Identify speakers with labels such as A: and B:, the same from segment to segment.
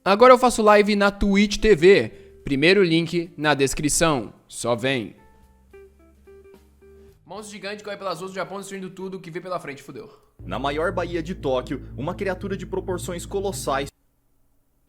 A: Agora eu faço live na Twitch TV. Primeiro link na descrição. Só vem. Monstro gigante corre pelas ruas do Japão destruindo tudo que vê pela frente, fudeu.
B: Na maior baía de Tóquio, uma criatura de proporções colossais...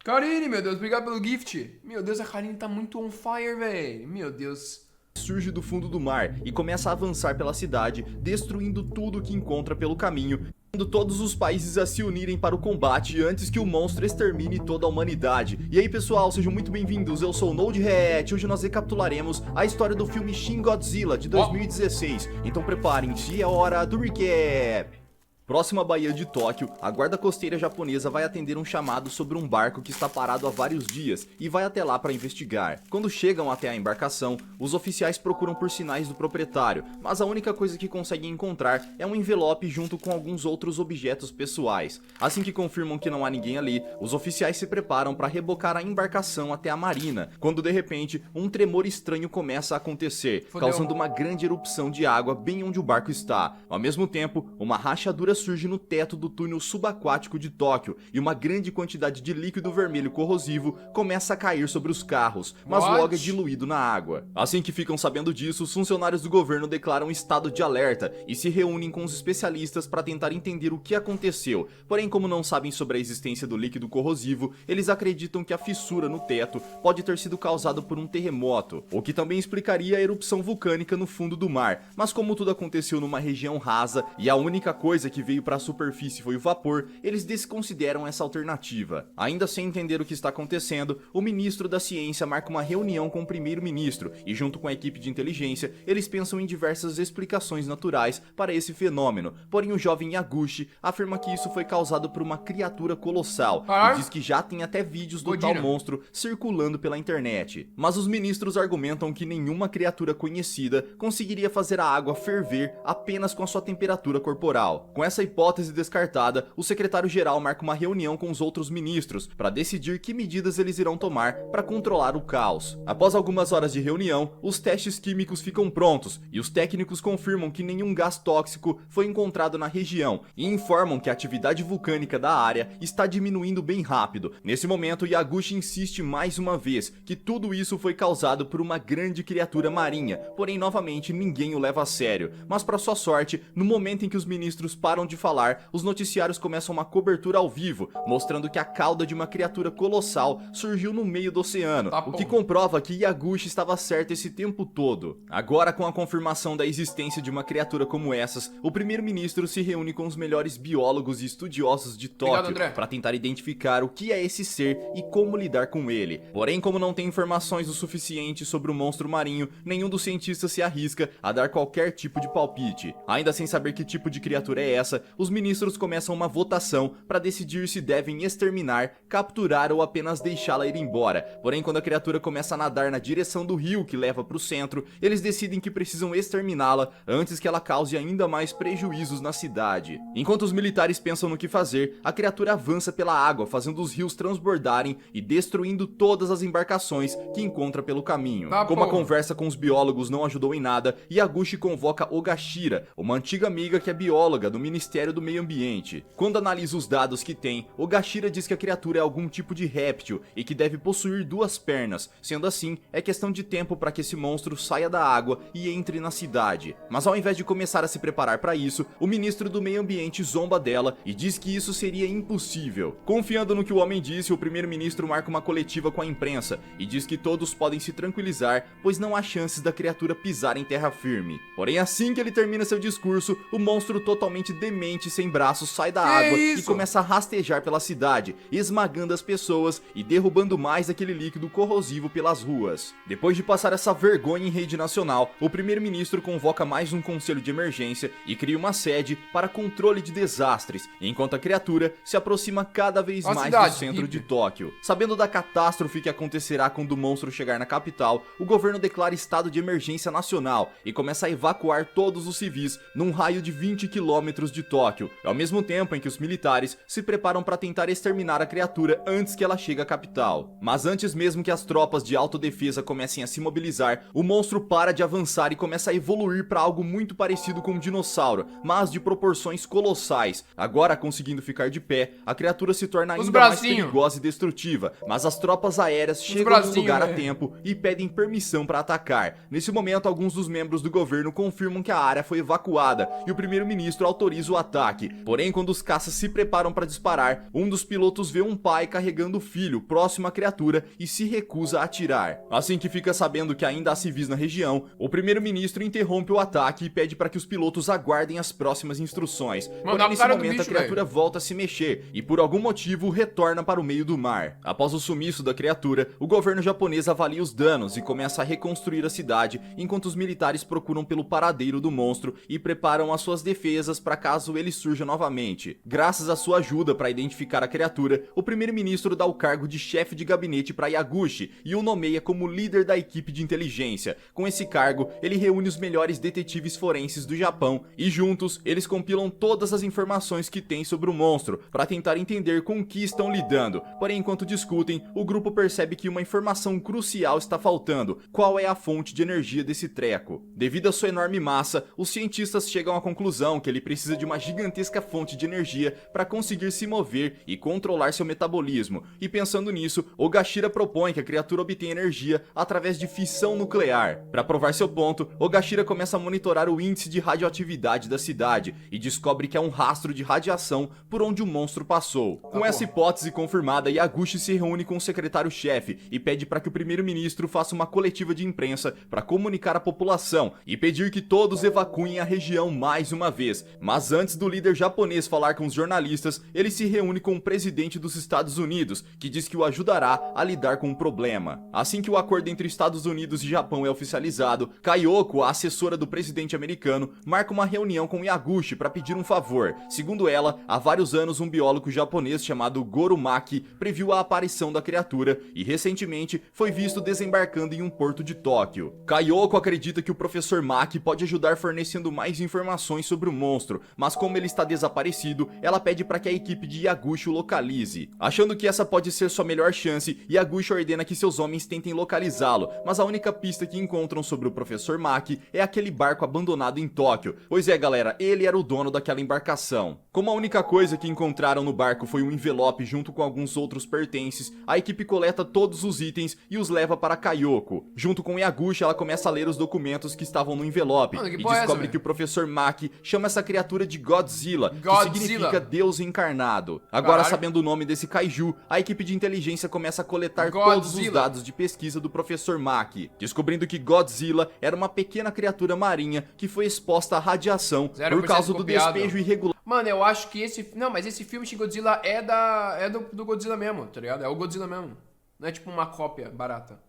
A: Karine, meu Deus, obrigado pelo gift. Meu Deus, a Karine tá muito on fire, velho. Meu Deus.
B: surge do fundo do mar e começa a avançar pela cidade, destruindo tudo que encontra pelo caminho, todos os países a se unirem para o combate antes que o monstro extermine toda a humanidade. E aí pessoal, sejam muito bem-vindos, eu sou o Node React. Hoje nós recapitularemos a história do filme Shin Godzilla de 2016. Então preparem-se, é hora do recap. Próxima baía de Tóquio, a guarda costeira japonesa vai atender um chamado sobre um barco que está parado há vários dias e vai até lá para investigar. Quando chegam até a embarcação, os oficiais procuram por sinais do proprietário, mas a única coisa que conseguem encontrar é um envelope junto com alguns outros objetos pessoais. Assim que confirmam que não há ninguém ali, os oficiais se preparam para rebocar a embarcação até a marina, quando de repente um tremor estranho começa a acontecer, causando uma grande erupção de água bem onde o barco está. Ao mesmo tempo, uma rachadura surge no teto do túnel subaquático de Tóquio e uma grande quantidade de líquido vermelho corrosivo começa a cair sobre os carros, mas logo é diluído na água. Assim que ficam sabendo disso, os funcionários do governo declaram estado de alerta e se reúnem com os especialistas para tentar entender o que aconteceu. Porém, como não sabem sobre a existência do líquido corrosivo, eles acreditam que a fissura no teto pode ter sido causada por um terremoto, o que também explicaria a erupção vulcânica no fundo do mar. Mas como tudo aconteceu numa região rasa e a única coisa que veio para a superfície foi o vapor, eles desconsideram essa alternativa. Ainda sem entender o que está acontecendo, o ministro da ciência marca uma reunião com o primeiro-ministro e junto com a equipe de inteligência, eles pensam em diversas explicações naturais para esse fenômeno. Porém, o jovem Yaguchi afirma que isso foi causado por uma criatura colossal e diz que já tem até vídeos do tal monstro circulando pela internet. Mas os ministros argumentam que nenhuma criatura conhecida conseguiria fazer a água ferver apenas com a sua temperatura corporal. Com essa hipótese descartada, o secretário-geral marca uma reunião com os outros ministros para decidir que medidas eles irão tomar para controlar o caos. Após algumas horas de reunião, os testes químicos ficam prontos e os técnicos confirmam que nenhum gás tóxico foi encontrado na região e informam que a atividade vulcânica da área está diminuindo bem rápido. Nesse momento, Yaguchi insiste mais uma vez que tudo isso foi causado por uma grande criatura marinha, porém novamente ninguém o leva a sério. Mas para sua sorte, no momento em que os ministros param de falar, os noticiários começam uma cobertura ao vivo, mostrando que a cauda de uma criatura colossal surgiu no meio do oceano, o que comprova que Yaguchi estava certo esse tempo todo. Agora, com a confirmação da existência de uma criatura como essas, o primeiro-ministro se reúne com os melhores biólogos e estudiosos de Tóquio para tentar identificar o que é esse ser e como lidar com ele. Porém, como não tem informações o suficiente sobre o monstro marinho, nenhum dos cientistas se arrisca a dar qualquer tipo de palpite. Ainda sem saber que tipo de criatura é essa, os ministros começam uma votação para decidir se devem exterminar, capturar ou apenas deixá-la ir embora. Porém, quando a criatura começa a nadar na direção do rio que leva para o centro, eles decidem que precisam exterminá-la antes que ela cause ainda mais prejuízos na cidade. Enquanto os militares pensam no que fazer, a criatura avança pela água, fazendo os rios transbordarem e destruindo todas as embarcações que encontra pelo caminho. Como a conversa com os biólogos não ajudou em nada, Yaguchi convoca Ogashira, uma antiga amiga que é bióloga do Ministério do Meio Ambiente. Quando analisa os dados que tem, Ogashira diz que a criatura é algum tipo de réptil e que deve possuir duas pernas. Sendo assim, é questão de tempo para que esse monstro saia da água e entre na cidade. Mas ao invés de começar a se preparar para isso, o ministro do Meio Ambiente zomba dela e diz que isso seria impossível. Confiando no que o homem disse, o primeiro-ministro marca uma coletiva com a imprensa e diz que todos podem se tranquilizar, pois não há chances da criatura pisar em terra firme. Porém, assim que ele termina seu discurso, o monstro totalmente demente sem braços sai da água e começa a rastejar pela cidade, esmagando as pessoas e derrubando mais aquele líquido corrosivo pelas ruas. Depois de passar essa vergonha em rede nacional, o primeiro-ministro convoca mais um conselho de emergência e cria uma sede para controle de desastres, enquanto a criatura se aproxima cada vez mais do centro de Tóquio. Sabendo da catástrofe que acontecerá quando o monstro chegar na capital, o governo declara estado de emergência nacional e começa a evacuar todos os civis num raio de 20 km de Tóquio, ao mesmo tempo em que os militares se preparam para tentar exterminar a criatura antes que ela chegue à capital. Mas antes mesmo que as tropas de autodefesa comecem a se mobilizar, o monstro para de avançar e começa a evoluir para algo muito parecido com um dinossauro, mas de proporções colossais. Agora conseguindo ficar de pé, a criatura se torna ainda mais perigosa e destrutiva, mas as tropas aéreas chegam no lugar a tempo e pedem permissão para atacar. Nesse momento, alguns dos membros do governo confirmam que a área foi evacuada e o primeiro-ministro autoriza o ataque. Porém, quando os caças se preparam para disparar, um dos pilotos vê um pai carregando o filho próximo à criatura e se recusa a atirar. Assim que fica sabendo que ainda há civis na região, o primeiro-ministro interrompe o ataque e pede para que os pilotos aguardem as próximas instruções. Porém, nesse momento, a criatura volta a se mexer e, por algum motivo, retorna para o meio do mar. Após o sumiço da criatura, o governo japonês avalia os danos e começa a reconstruir a cidade, enquanto os militares procuram pelo paradeiro do monstro e preparam as suas defesas para caso ele surja novamente. Graças à sua ajuda para identificar a criatura, o primeiro-ministro dá o cargo de chefe de gabinete para Yaguchi e o nomeia como líder da equipe de inteligência. Com esse cargo, ele reúne os melhores detetives forenses do Japão e juntos eles compilam todas as informações que têm sobre o monstro para tentar entender com o que estão lidando. Porém, enquanto discutem, o grupo percebe que uma informação crucial está faltando: qual é a fonte de energia desse treco. Devido à sua enorme massa, os cientistas chegam à conclusão que ele precisa de uma gigantesca fonte de energia para conseguir se mover e controlar seu metabolismo. E pensando nisso, Ogashira propõe que a criatura obtenha energia através de fissão nuclear. Para provar seu ponto, Ogashira começa a monitorar o índice de radioatividade da cidade e descobre que há um rastro de radiação por onde o monstro passou. Com essa hipótese confirmada, Yaguchi se reúne com o secretário-chefe e pede para que o primeiro-ministro faça uma coletiva de imprensa para comunicar à população e pedir que todos evacuem a região mais uma vez. Mas antes do líder japonês falar com os jornalistas, ele se reúne com o presidente dos Estados Unidos, que diz que o ajudará a lidar com o problema. Assim que o acordo entre Estados Unidos e Japão é oficializado, Kayoko, a assessora do presidente americano, marca uma reunião com Yaguchi para pedir um favor. Segundo ela, há vários anos um biólogo japonês chamado Goro Maki previu a aparição da criatura e recentemente foi visto desembarcando em um porto de Tóquio. Kayoko acredita que o professor Maki pode ajudar fornecendo mais informações sobre o monstro, mas como ele está desaparecido, ela pede para que a equipe de Yaguchi o localize. Achando que essa pode ser sua melhor chance, Yaguchi ordena que seus homens tentem localizá-lo, mas a única pista que encontram sobre o professor Maki é aquele barco abandonado em Tóquio. Pois é, galera, ele era o dono daquela embarcação. Como a única coisa que encontraram no barco foi um envelope junto com alguns outros pertences, a equipe coleta todos os itens e os leva para Kayoko. Junto com Yaguchi, ela começa a ler os documentos que estavam no envelope e descobre que o professor Maki chama essa criatura de Godzilla, que significa Deus encarnado. Agora, sabendo o nome desse kaiju, a equipe de inteligência começa a coletar todos os dados de pesquisa do professor Maki, descobrindo que Godzilla era uma pequena criatura marinha que foi exposta à radiação por causa do despejo irregular.
A: Mano, eu acho que esse... Não, mas esse filme Shin Godzilla é do Godzilla mesmo, tá ligado? É o Godzilla mesmo. Não é tipo uma cópia barata.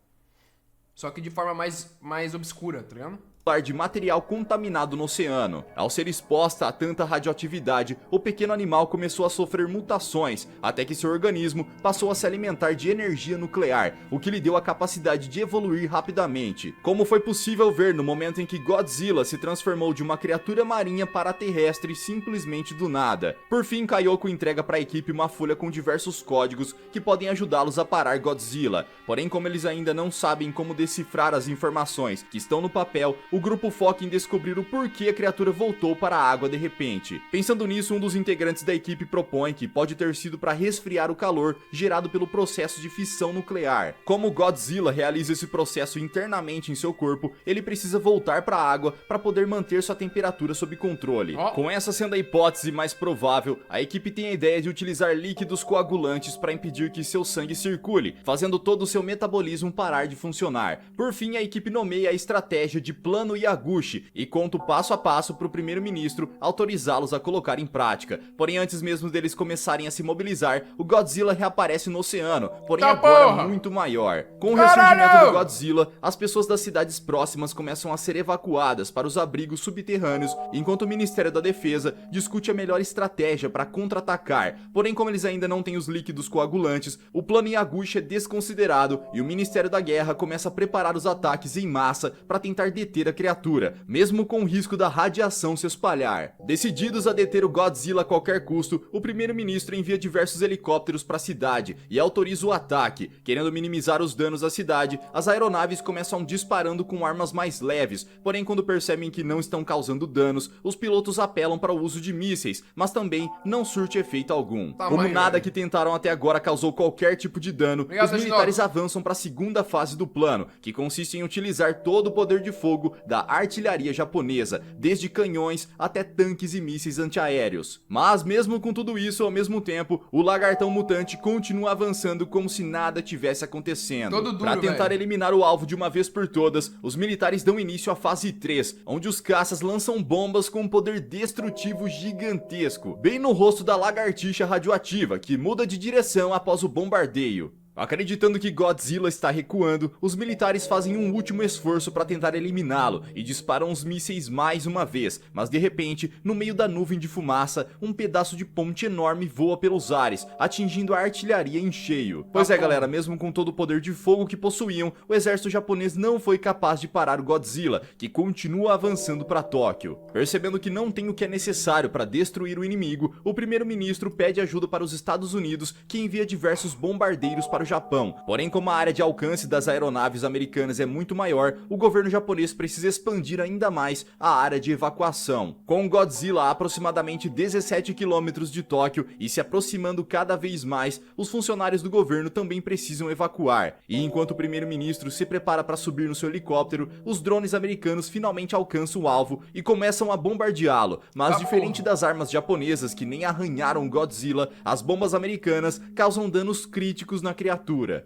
A: Só que de forma mais obscura, tá ligado?
B: De material contaminado no oceano. Ao ser exposta a tanta radioatividade, o pequeno animal começou a sofrer mutações, até que seu organismo passou a se alimentar de energia nuclear, o que lhe deu a capacidade de evoluir rapidamente. Como foi possível ver no momento em que Godzilla se transformou de uma criatura marinha para terrestre simplesmente do nada. Por fim, Kayoko entrega para a equipe uma folha com diversos códigos que podem ajudá-los a parar Godzilla. Porém, como eles ainda não sabem como decifrar as informações que estão no papel, o grupo foca em descobrir o porquê a criatura voltou para a água de repente. Pensando nisso, um dos integrantes da equipe propõe que pode ter sido para resfriar o calor gerado pelo processo de fissão nuclear. Como Godzilla realiza esse processo internamente em seu corpo, ele precisa voltar para a água para poder manter sua temperatura sob controle. Com essa sendo a hipótese mais provável, a equipe tem a ideia de utilizar líquidos coagulantes para impedir que seu sangue circule, fazendo todo o seu metabolismo parar de funcionar. Por fim, a equipe nomeia a estratégia de Plano Yaguchi e conta o passo a passo para o primeiro-ministro autorizá-los a colocar em prática. Porém, antes mesmo deles começarem a se mobilizar, o Godzilla reaparece no oceano, porém agora muito maior. Com o ressurgimento do Godzilla, as pessoas das cidades próximas começam a ser evacuadas para os abrigos subterrâneos, enquanto o Ministério da Defesa discute a melhor estratégia para contra-atacar. Porém, como eles ainda não têm os líquidos coagulantes, o plano Yaguchi é desconsiderado e o Ministério da Guerra começa a preparar os ataques em massa para tentar deter a criatura, mesmo com o risco da radiação se espalhar. Decididos a deter o Godzilla a qualquer custo, o primeiro-ministro envia diversos helicópteros para a cidade e autoriza o ataque. Querendo minimizar os danos à cidade, as aeronaves começam disparando com armas mais leves, porém quando percebem que não estão causando danos, os pilotos apelam para o uso de mísseis, mas também não surte efeito algum. Como nada que tentaram até agora causou qualquer tipo de dano, os militares avançam para a segunda fase do plano, que consiste em utilizar todo o poder de fogo da artilharia japonesa, desde canhões até tanques e mísseis antiaéreos. Mas mesmo com tudo isso, ao mesmo tempo, o lagartão mutante continua avançando como se nada tivesse acontecendo. Para tentar eliminar o alvo de uma vez por todas, os militares dão início à fase 3, onde os caças lançam bombas com um poder destrutivo gigantesco, bem no rosto da lagartixa radioativa, que muda de direção após o bombardeio. Acreditando que Godzilla está recuando, os militares fazem um último esforço para tentar eliminá-lo e disparam os mísseis mais uma vez, mas de repente, no meio da nuvem de fumaça, um pedaço de ponte enorme voa pelos ares, atingindo a artilharia em cheio. Pois é galera, mesmo com todo o poder de fogo que possuíam, o exército japonês não foi capaz de parar o Godzilla, que continua avançando para Tóquio. Percebendo que não tem o que é necessário para destruir o inimigo, o primeiro-ministro pede ajuda para os Estados Unidos, que envia diversos bombardeiros para o Japão. Porém, como a área de alcance das aeronaves americanas é muito maior, o governo japonês precisa expandir ainda mais a área de evacuação. Com o Godzilla a aproximadamente 17 km de Tóquio e se aproximando cada vez mais, os funcionários do governo também precisam evacuar. E enquanto o primeiro-ministro se prepara para subir no seu helicóptero, os drones americanos finalmente alcançam o alvo e começam a bombardeá-lo. Mas diferente das armas japonesas que nem arranharam o Godzilla, as bombas americanas causam danos críticos na criatura.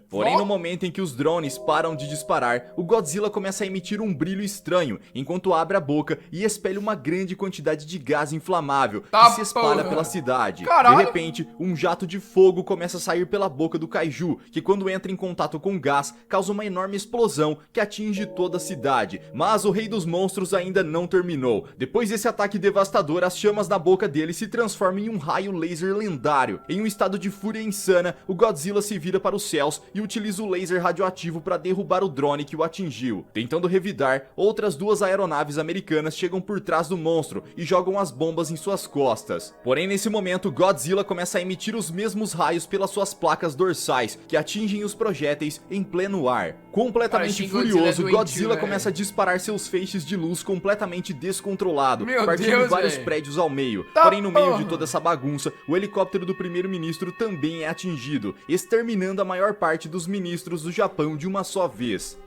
B: Porém, no momento em que os drones param de disparar, o Godzilla começa a emitir um brilho estranho, enquanto abre a boca e expele uma grande quantidade de gás inflamável que se espalha pela cidade. De repente, um jato de fogo começa a sair pela boca do Kaiju, que quando entra em contato com o gás, causa uma enorme explosão que atinge toda a cidade. Mas o Rei dos Monstros ainda não terminou. Depois desse ataque devastador, as chamas na boca dele se transformam em um raio laser lendário. Em um estado de fúria insana, o Godzilla se vira para os céus e utiliza o laser radioativo para derrubar o drone que o atingiu. Tentando revidar, outras duas aeronaves americanas chegam por trás do monstro e jogam as bombas em suas costas. Porém, nesse momento, Godzilla começa a emitir os mesmos raios pelas suas placas dorsais, que atingem os projéteis em pleno ar. Completamente furioso, Godzilla começa a disparar seus feixes de luz completamente descontrolado, partindo vários prédios ao meio. Porém, no meio de toda essa bagunça, o helicóptero do primeiro-ministro também é atingido, exterminando a maior parte dos ministros do Japão de uma só vez.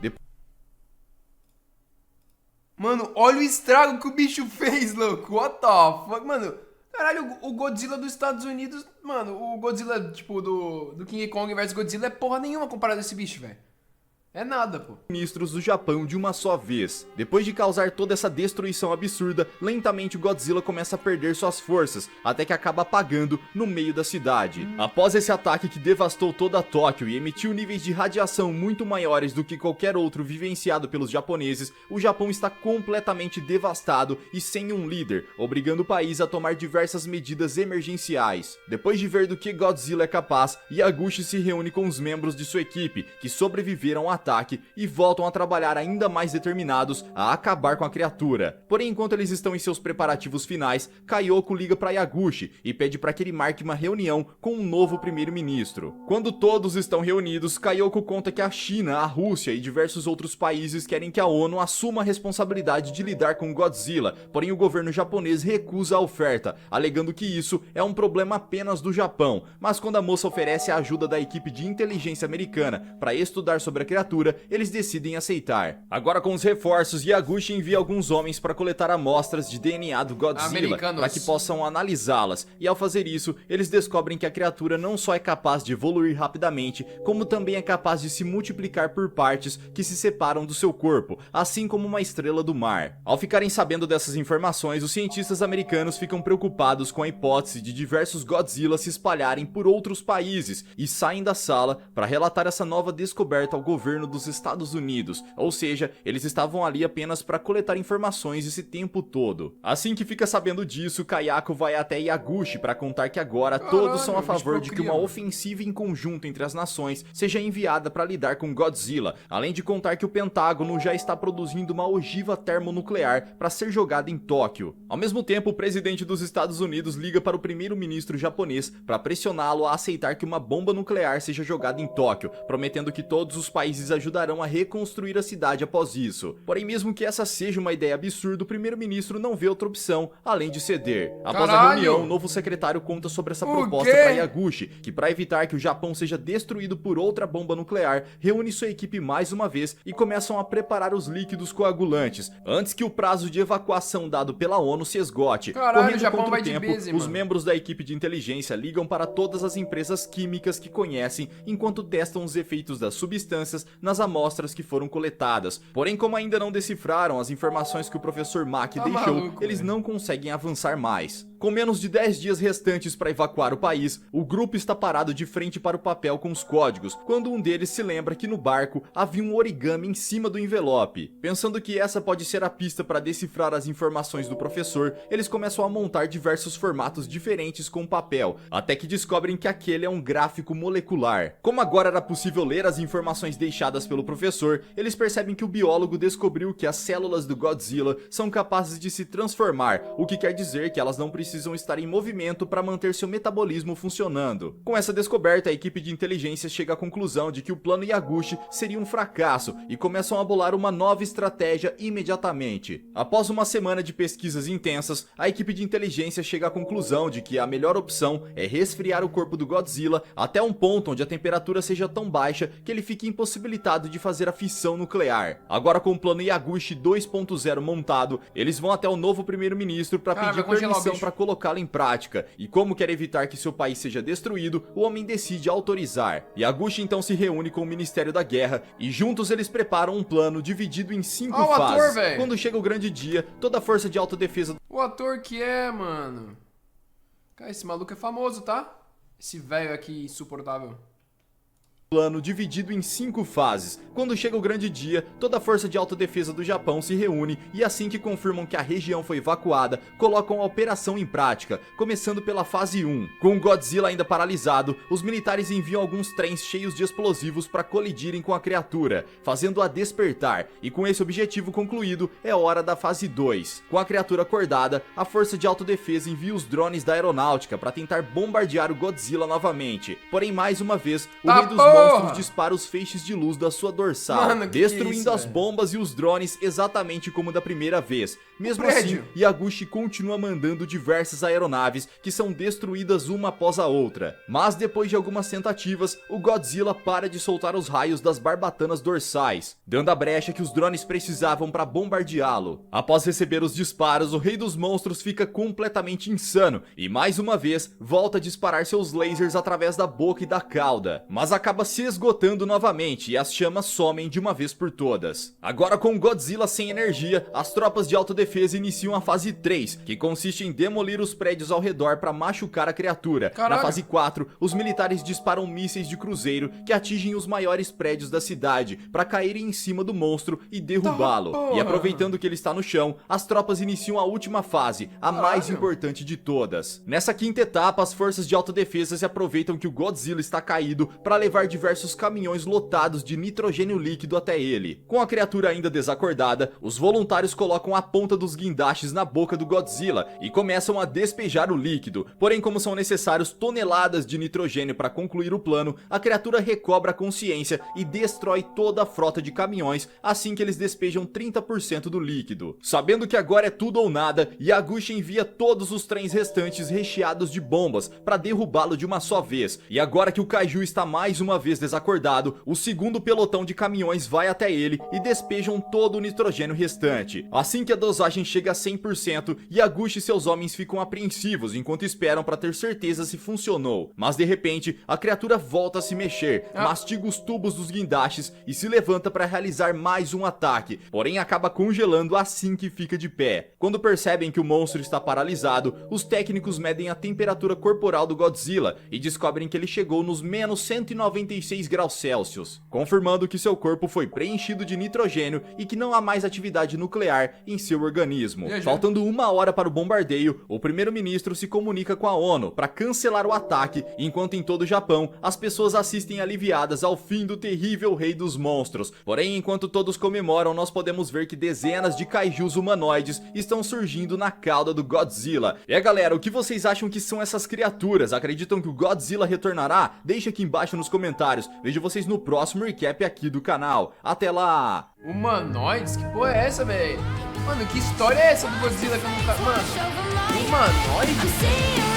A: Mano, olha o estrago que o bicho fez, louco. What the fuck, mano. Caralho, o Godzilla dos Estados Unidos... Mano, o Godzilla, tipo, do King Kong vs Godzilla é porra nenhuma comparado a esse bicho, velho. É nada, pô.
B: Ministros do Japão de uma só vez. Depois de causar toda essa destruição absurda, lentamente o Godzilla começa a perder suas forças, até que acaba apagando no meio da cidade. Após esse ataque que devastou toda Tóquio e emitiu níveis de radiação muito maiores do que qualquer outro vivenciado pelos japoneses, o Japão está completamente devastado e sem um líder, obrigando o país a tomar diversas medidas emergenciais. Depois de ver do que Godzilla é capaz, Yaguchi se reúne com os membros de sua equipe, que sobreviveram ao ataque e voltam a trabalhar ainda mais determinados a acabar com a criatura. Porém, enquanto eles estão em seus preparativos finais, Kayoko liga para Yaguchi e pede para que ele marque uma reunião com um novo primeiro-ministro. Quando todos estão reunidos, Kayoko conta que a China, a Rússia e diversos outros países querem que a ONU assuma a responsabilidade de lidar com Godzilla, porém o governo japonês recusa a oferta, alegando que isso é um problema apenas do Japão. Mas quando a moça oferece a ajuda da equipe de inteligência americana para estudar sobre a criatura, eles decidem aceitar. Agora com os reforços, Yaguchi envia alguns homens para coletar amostras de DNA do Godzilla para que possam analisá-las, e ao fazer isso, eles descobrem que a criatura não só é capaz de evoluir rapidamente, como também é capaz de se multiplicar por partes que se separam do seu corpo, assim como uma estrela do mar. Ao ficarem sabendo dessas informações, os cientistas americanos ficam preocupados com a hipótese de diversos Godzilla se espalharem por outros países e saem da sala para relatar essa nova descoberta ao governo governo dos Estados Unidos, ou seja, eles estavam ali apenas para coletar informações esse tempo todo. Assim que fica sabendo disso, Kayako vai até Yaguchi para contar que agora todos são a favor de que uma ofensiva em conjunto entre as nações seja enviada para lidar com Godzilla, além de contar que o Pentágono já está produzindo uma ogiva termonuclear para ser jogada em Tóquio. Ao mesmo tempo, o presidente dos Estados Unidos liga para o primeiro-ministro japonês para pressioná-lo a aceitar que uma bomba nuclear seja jogada em Tóquio, prometendo que todos os países ajudarão a reconstruir a cidade após isso. Porém, mesmo que essa seja uma ideia absurda, o primeiro-ministro não vê outra opção além de ceder. Após a reunião, o novo secretário conta sobre essa proposta para Yaguchi, que para evitar que o Japão seja destruído por outra bomba nuclear, reúne sua equipe mais uma vez e começam a preparar os líquidos coagulantes, antes que o prazo de evacuação dado pela ONU se esgote. Correndo contra o tempo, os membros da equipe de inteligência ligam para todas as empresas químicas que conhecem enquanto testam os efeitos das substâncias nas amostras que foram coletadas. Porém, como ainda não decifraram as informações que o professor Maki deixou, eles não conseguem avançar mais. Com menos de 10 dias restantes para evacuar o país, o grupo está parado de frente para o papel com os códigos, quando um deles se lembra que no barco havia um origami em cima do envelope. Pensando que essa pode ser a pista para decifrar as informações do professor, eles começam a montar diversos formatos diferentes com o papel, até que descobrem que aquele é um gráfico molecular. Como agora era possível ler as informações deixadas pelo professor, eles percebem que o biólogo descobriu que as células do Godzilla são capazes de se transformar, o que quer dizer que elas não precisam estar em movimento para manter seu metabolismo funcionando. Com essa descoberta, a equipe de inteligência chega à conclusão de que o plano Yaguchi seria um fracasso e começam a bolar uma nova estratégia imediatamente. Após uma semana de pesquisas intensas, a equipe de inteligência chega à conclusão de que a melhor opção é resfriar o corpo do Godzilla até um ponto onde a temperatura seja tão baixa que ele fique impossibilitado de fazer a fissão nuclear. Agora, com o plano Yaguchi 2.0 montado, eles vão até o novo primeiro-ministro para pedir permissão para colocá-lo em prática, e como quer evitar que seu país seja destruído, o homem decide autorizar. Yaguchi então se reúne com o Ministério da Guerra e juntos eles preparam um plano dividido em 5 fases. Quando chega o grande dia, toda a força de autodefesa...
A: O ator que é, mano... Cara, esse maluco é famoso, tá? Esse velho aqui insuportável.
B: Plano dividido em 5 fases. Quando chega o grande dia, toda a força de autodefesa do Japão se reúne e assim que confirmam que a região foi evacuada, colocam a operação em prática, começando pela fase 1. Com o Godzilla ainda paralisado, os militares enviam alguns trens cheios de explosivos para colidirem com a criatura, fazendo-a despertar, e com esse objetivo concluído, é hora da fase 2. Com a criatura acordada, a força de autodefesa envia os drones da aeronáutica para tentar bombardear o Godzilla novamente. Porém, mais uma vez, o rei dos monstros dispara os feixes de luz da sua dorsal, destruindo as bombas e os drones exatamente como da primeira vez. Mesmo assim, Yaguchi continua mandando diversas aeronaves que são destruídas uma após a outra. Mas depois de algumas tentativas, o Godzilla para de soltar os raios das barbatanas dorsais, dando a brecha que os drones precisavam para bombardeá-lo. Após receber os disparos, o rei dos monstros fica completamente insano e mais uma vez volta a disparar seus lasers através da boca e da cauda, mas acaba se esgotando novamente e as chamas somem de uma vez por todas. Agora, com Godzilla sem energia, as tropas de autodefesa iniciam a fase 3, que consiste em demolir os prédios ao redor para machucar a criatura. Na fase 4, os militares disparam mísseis de cruzeiro que atingem os maiores prédios da cidade para caírem em cima do monstro e derrubá-lo. E aproveitando que ele está no chão, as tropas iniciam a última fase, a mais importante de todas. Nessa quinta etapa, as forças de autodefesa se aproveitam que o Godzilla está caído para levar diversos caminhões lotados de nitrogênio líquido até ele. Com a criatura ainda desacordada, os voluntários colocam a ponta dos guindastes na boca do Godzilla e começam a despejar o líquido. Porém, como são necessários toneladas de nitrogênio para concluir o plano, a criatura recobra a consciência e destrói toda a frota de caminhões assim que eles despejam 30% do líquido. Sabendo que agora é tudo ou nada, Yaguchi envia todos os trens restantes recheados de bombas para derrubá-lo de uma só vez. E agora que o Kaiju está mais uma vez desacordado, o segundo pelotão de caminhões vai até ele e despejam todo o nitrogênio restante. Assim que a dosagem dosagem chega a 100% e a Gush e seus homens ficam apreensivos enquanto esperam para ter certeza se funcionou. Mas de repente, a criatura volta a se mexer, mastiga os tubos dos guindastes e se levanta para realizar mais um ataque, porém acaba congelando assim que fica de pé. Quando percebem que o monstro está paralisado, os técnicos medem a temperatura corporal do Godzilla e descobrem que ele chegou nos menos 196 graus Celsius, confirmando que seu corpo foi preenchido de nitrogênio e que não há mais atividade nuclear em seu organismo. Faltando 1 hora para o bombardeio, o primeiro-ministro se comunica com a ONU para cancelar o ataque, enquanto em todo o Japão as pessoas assistem aliviadas ao fim do terrível rei dos monstros. Porém, enquanto todos comemoram, nós podemos ver que dezenas de kaijus humanoides estão surgindo na cauda do Godzilla. E galera, o que vocês acham que são essas criaturas? Acreditam que o Godzilla retornará? Deixa aqui embaixo nos comentários. Vejo vocês no próximo recap aqui do canal. Até lá!
A: Humanoides? Que porra é essa, velho? Mano, que história é essa do Godzilla que eu nunca... Mano, humanoide?